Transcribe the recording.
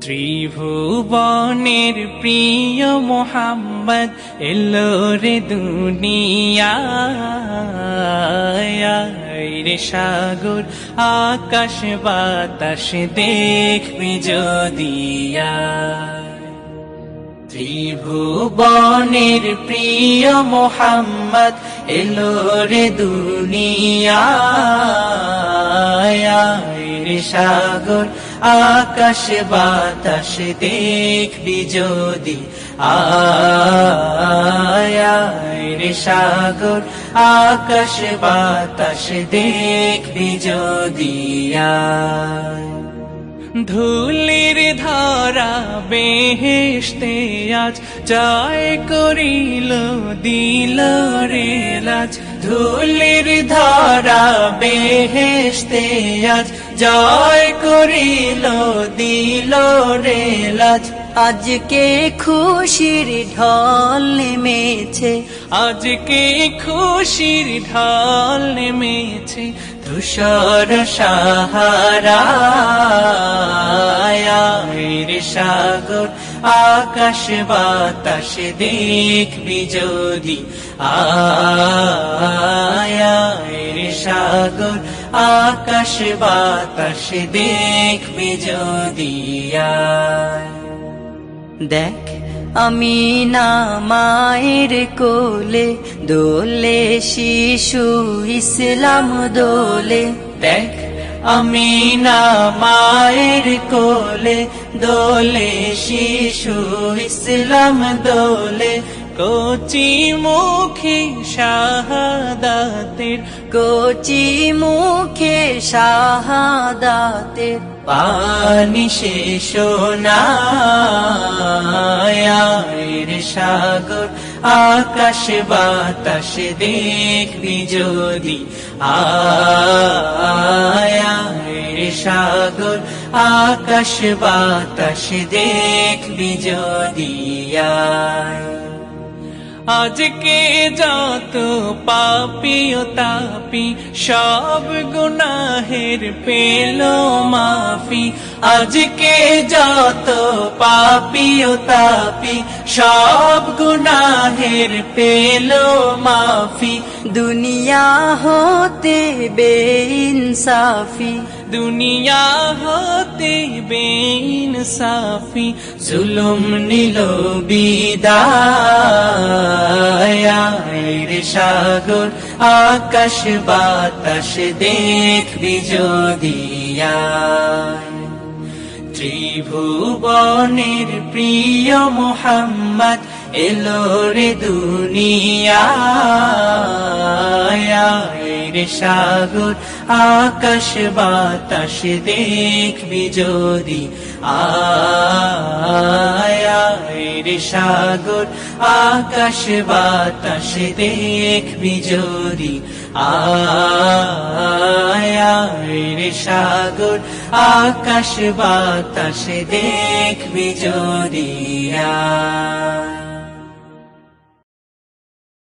ত্রিভুবনের প্রিয় মোহাম্মদ এলো রে দুনিয়ায় রে সাগর আকাশ বাতাস দেখবি যদি ত্রিভুবনের প্রিয় মোহাম্মদ এলো রে দুনিয়ায় রে সাগর আকাশ বাতাস দেখবি যদি রে সাগর আকাশ বাতাস দেখবি যদি ধুলির ধরা বেহেশতে আজ জয় করিল দিল রে লাজ ধুলির ধরা বেহেশতে আজ জয় করিল দিল রে লাজ আজকে খুশির ঢল নেমেছে আজকে খুশির ঢল নেমেছে ধূসর সাহারা রে সাগর আকাশ বাতাস দেখবি যদি রে সাগর আকাশ বাতাস দেখবি যদি দেখ আমি না মায়ের কোলে দোলে শিশু ইসলাম দোলে দেখ আমি না মায়ের কোলে দোলে শিশু ইসলাম দোলে কচি মুখে শাহাদাতের কচি মুখে শাহাদাতের পানি শেষ না রে সাগর আকাশ বাতাস দেখবি যদি রে সাগর আকাশ বাতাস দেখবি যদি আজকে যত পাপী ও তাপী সব গুনাহের পেল মাফি আজকে যত পাপী ও তাপী সব গুনাহের পেল মাফি দুনিয়া হতে বেইনসাফি দুনিয়া হতে বেইনসাফি জুলুম নিল বিদায় রে সাগর আকাশ বাতাস দেখবি যদি ত্রিভুবনের প্রিয় মোহাম্মদ এলো রে দুনিয়ায় রে সাগর আকাশ বাতাস দেখবি যদি রে সাগর আকাশ বাতাস দেখবি যদি রে সাগর আকাশ বাতাস দেখবি যদি